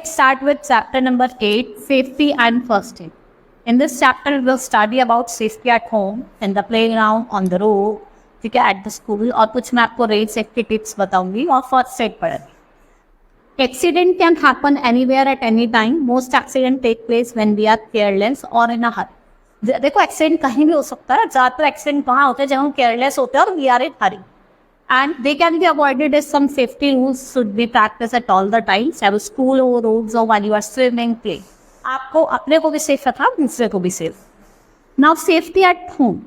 let's start with chapter number 8, safety and first aid. In this chapter, we'll study about safety at home, in the playground, on the road, ठीक है, at the school, और कुछ मैं आपको rail safety tips बताऊंगी और first aid पढ़ेंगे. Accident can happen anywhere at any time. Most accidents take place when we are careless or in a hurry. देखो एक्सीडेंट कहीं भी हो सकता है. ज़्यादातर एक्सीडेंट कहाँ होते हैं जब हम केयरलेस होते हैं और we are in hurry. And they can be avoided as some safety rules should be practiced at all the times. चाहे वो स्कूल हो, रोड्स हो, while you are swimming, play. आपको अपने को भी सेफ रखना, दूसरे को भी safe. Now safety at home.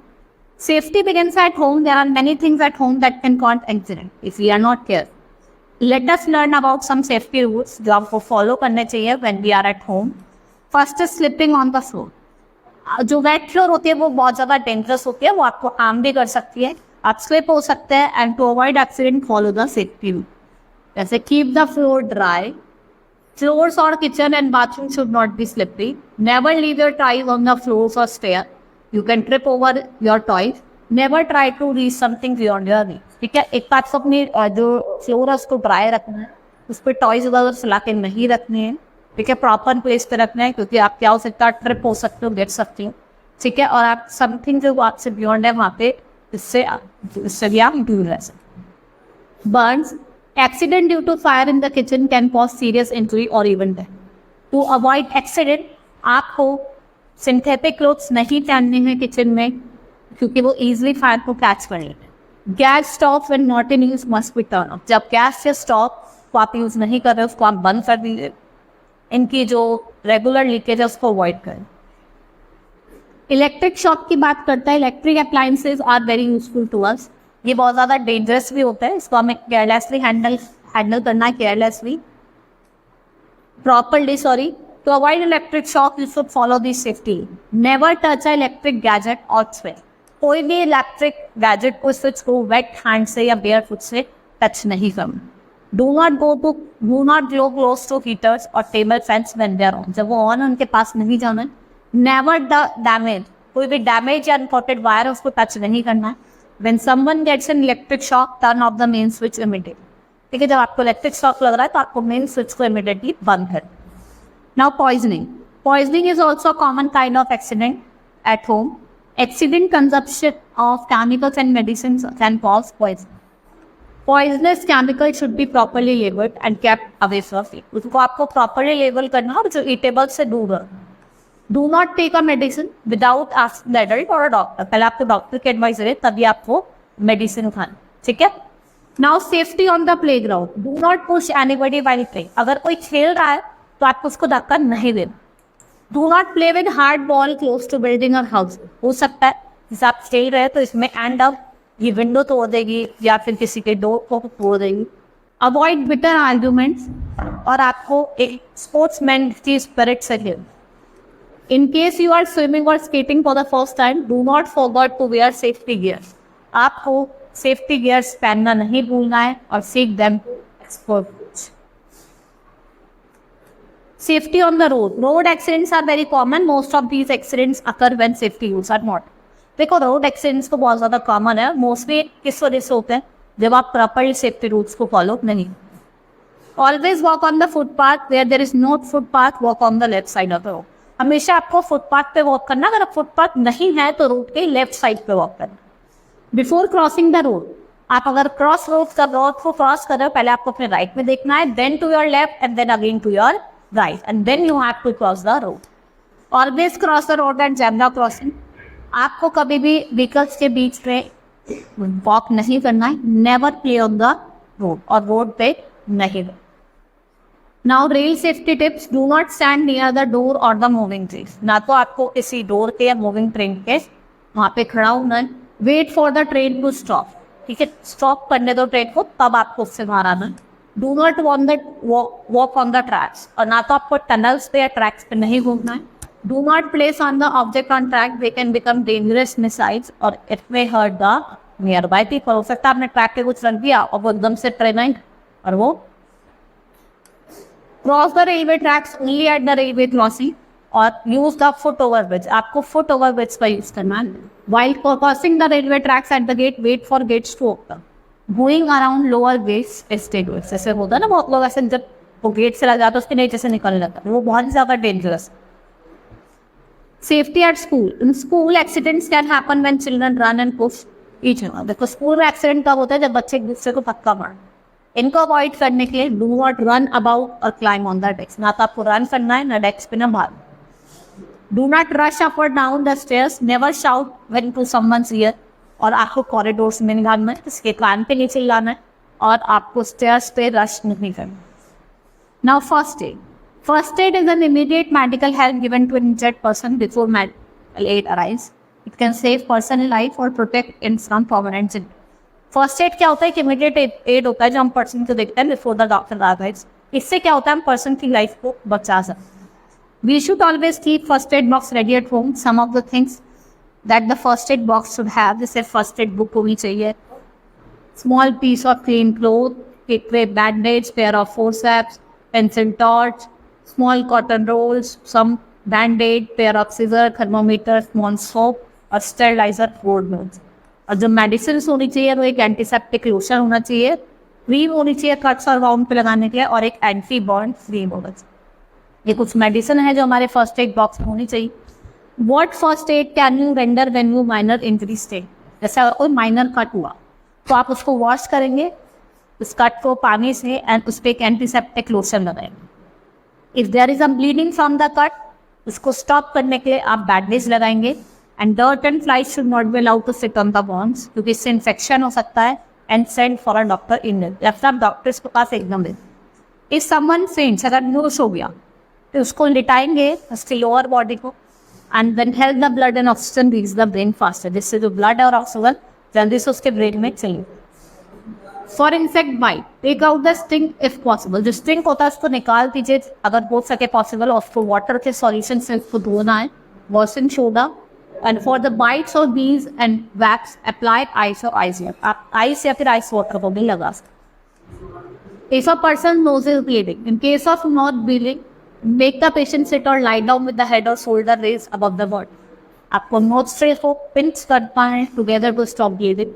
Safety begins at home. There are many things at home that can cause accident if we are not careful. Let us learn about some safety rules जो आपको follow करने चाहिए when we are at home. First is slipping on the floor. जो wait floor होती है वो बहुत ज़्यादा डेंजरस होती है, वो आपको हार्म भी कर सकती है, आप स्लिप हो सकते हैं. And to avoid accident follow the safety rule. जैसे keep the floor dry. Floors और kitchen and bathroom should not be slippery. Never leave your toys on the floors और stair. You can trip over your toys. Never try to reach something beyond your reach. ठीक है, एक बात से अपनी जो floor है उसको ड्राई रखना है, उस पर टॉयज वगैरह फैला के नहीं रखने हैं. ठीक है, प्रॉपर प्लेस पे रखना है, क्योंकि आप क्या हो सकता है, ट्रिप हो सकते हो, गिर सकते हो. ठीक है, और आप समथिंग जो आपसे बियॉन्ड है वहाँ पे इससे भी आप दूर रह सकते. Burns. Accident due to fire in the kitchen can cause serious injury और even death. To avoid accident आपको सिंथेटिक क्लोथ्स नहीं पहनने हैं किचन में, क्योंकि वो इजीली फायर को कैच कर लेते हैं. Gas stove when not in use must be turn off. जब गैस या स्टॉव को आप यूज़ नहीं कर रहे उसको आप बंद कर दीजिए. इनकी जो रेगुलर लीकेज है उसको अवॉइड करें. इलेक्ट्रिक शॉक की बात करता है. Electric appliances are very useful to us. ये बहुत ज़्यादा डेंजरस भी होता है, इसको हमें केयरलेसली हैंडल करना है, carelessly properly. Sorry. To avoid electric shock you should follow this safety. Never touch a electric gadget और स्विच. कोई भी इलेक्ट्रिक गैजेट को, स्विच को वेट हैंड से या बेयर फुट से टच नहीं करना. Do not go close to heaters or table fans when they are on. जब वो ऑन उनके पास नहीं जाना है. Never damage. कोई भी डैमेज या अनकॉटेड वायर उसको टच नहीं करना है. When someone gets an electric shock, turn off the main switch immediately. ठीक है, जब आपको इलेक्ट्रिक शॉक लग रहा है तो आपको मेन स्विच को इमीडिएटली बंद कर. Now poisoning. Poisoning is also a common kind of accident at home. Accident consumption of chemicals and medicines can cause poisoning. Poisonous chemical should be properly labeled and kept away from it. उसको आपको properly label करना और जो eatable से दूर रखना. Do not take a medicine without asking the adult or a doctor. पहले आपको डॉक्टर की एडवाइस है तभी आपको मेडिसिन खाना. ठीक है. Now safety on the playground. Do not push anybody while playing. अगर कोई खेल रहा है तो आपको उसको धक्का नहीं देना. Do not play with hard ball close to building or house. हो सकता है जैसे आप खेल रहे हैं तो इसमें एंड अप ये विंडो तोड़ देगी या फिर किसी के डोर को तोड़ देगी. अवॉइड बिटर आर्ग्यूमेंट्स और आपको एक स्पोर्ट्समैन की स्पिरिट से खेल. In case you are swimming और skating for the first time, do not forget to wear safety gears. आपको सेफ्टी गियर्स पहनना नहीं भूलना है और seek them to expert. Safety on the road. Road accidents are very common. Most of these accidents occur when safety rules are not. देखो road accidents तो बहुत ज़्यादा कॉमन है. मोस्टली किस वजह से होते हैं, जब आप प्रॉपरली सेफ्टी रूल्स को फॉलो नहीं. Always walk on the footpath. Where there is no footpath, walk on the left side of the road. हमेशा आपको फुटपाथ पे वॉक करना. अगर फुटपाथ नहीं है तो रोड के लेफ्ट साइड पे वॉक करना. Before crossing the road. आप अगर रोड को क्रॉस कर रहे हो, पहले आपको अपने राइट में देखना है, then to your left and then again to your right, and then you have to cross the road. Always cross the road at zebra crossing. आपको कभी भी व्हीकल्स के बीच में वॉक नहीं करना है. Never play on the road, और road पे नहीं. Now rail safety tips. Do not stand near the door और द मूविंग ट्रेन. ना तो आपको किसी डोर के या मूविंग ट्रेन के वहाँ पे खड़ा होना है. Wait for the train to stop. ठीक है, स्टॉप करने दो ट्रेन को, तब आपको उससे बाहर आना है. Do not walk on the tracks. और ना तो आपको टनल्स पे या ट्रैक्स पे नहीं घूमना है. Do not place on the object on track. They can become dangerous missiles or it may hurt the nearby people. हो सकता है आपने ट्रैक पे कुछ रख दिया और वो एकदम से ट्रेन आई और वो. Cross the railway tracks only at the railway crossing और use the foot over bridge. आपको फुट ओवर ब्रिज का यूज करना है. While crossing the railway tracks at the gate, wait for gates to open. Going around lower ways state. जैसे होता है ना, बहुत लोग ऐसे जब वो गेट से लग जाता है उसके नीचे से निकलने लगता है, वो बहुत ज़्यादा dangerous. Safety at school, in school accidents can happen when children run and push each other. देखो स्कूल में एक्सीडेंट कब होता है, जब बच्चे एक दूसरे को धक्का मारते। इनको अवॉइड करने के लिए डू नॉट रन अबाउट और क्लाइम ऑन द डेस्क, ना तो आपको रन करना है ना डेस्क पे ना भागना। डू नॉट रश अप और down the stairs, never shout when to someone's ear, और आपको कॉरिडोर्स में नहीं भागना है, किसके कान पे नहीं चिल्लाना है, और आपको स्टेयर्स पे रश नहीं करना। Now first aid, first aid is an immediate medical help given to an injured person before medical aid arrives. It can save person life और protect in from permanent injury. First aid क्या होता है कि immediate add होता है जो हम person को देखते हैं बिफोर द डॉक्टर अराइव्स। इससे क्या होता है, हम पर्सन की लाइफ को बचा सकते हैं। We should always keep first aid box ready at home. Some of the things that the first aid box should have, जैसे first aid book होनी चाहिए, small piece of clean cloth, bandage, pair of forceps, pencil torch, small cotton rolls, some band-aid, pair of scissors, thermometer, small soap और sterilizer 4 mils। और जो medicine होनी चाहिए वो एक एंटीसेप्टिक लोशन होना चाहिए, क्रीम होनी चाहिए कट्स और वाउंड पे लगाने के लिए, और एक एंटी बर्न क्रीम होना चाहिए। ये कुछ मेडिसिन है जो हमारे फर्स्ट एड बॉक्स में होनी चाहिए। What first aid can you render when you minor injury stay, जैसे अगर कोई माइनर कट हुआ तो आप उसको वॉश करेंगे उस कट को पानी से एंड उस पर एक एंटीसेप्टिक लोशन लगाएंगे। If there is a bleeding from the cut, उसको स्टॉप करने के लिए आप बैंडेज लगाएंगे। And dirt and flies should not be allowed to sit on the bones, क्योंकि इससे इन्फेक्शन हो सकता है। And send for a doctor in या फिर आप डॉक्टर्स के पास एकदम दे। इफ समवन फेंट्स, अगर बेहोश हो गया तो उसको लिटाएंगे उसकी लोअर बॉडी को, and then help the blood and oxygen reach the brain faster, जिससे जो ब्लड और ऑक्सीजन जल्दी से उसके ब्रेन में चले। For insect bite, take out the sting if possible, जो स्टिंग होता है उसको निकाल दीजिए अगर हो सके पॉसिबल, और उसको वाटर के सॉल्यूशन से उसको धोना है, wash and soda. And for the bites of bees and wax apply ice और आइस, आप आइस या फिर आइस वाटर को भी लगा सकते। If a person nose is bleeding, in case of not bleeding, make the patient sit or lie down with the head or shoulder raised above the body. आपको nose straight को pinch करना है together to stop bleeding.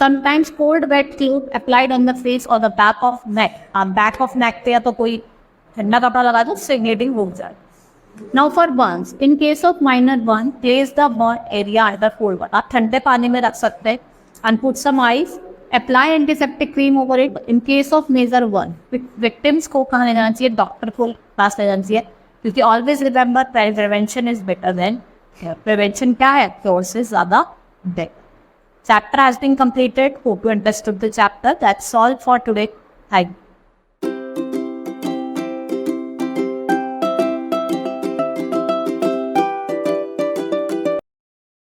Sometimes cold wet cloth applied on the face or the back of neck. आप back of neck पे या तो कोई ठंडा कपड़ा लगा दो उससे bleeding रुक जाए। Now for burns, in case of minor burn, place the burn area either cold water, आप ठंडे पानी में रख सकते हैं, and put some ice. Apply antiseptic cream over it. In case of major burn, victims को कहाँ ले जाना चाहिए, डॉक्टर को पास ले जाना चाहिए, क्योंकि always remember prevention is better than care. Prevention क्या है, क्योर से ज़्यादा death. Chapter has been completed. Hope you understood the chapter. That's all for today. Thank you.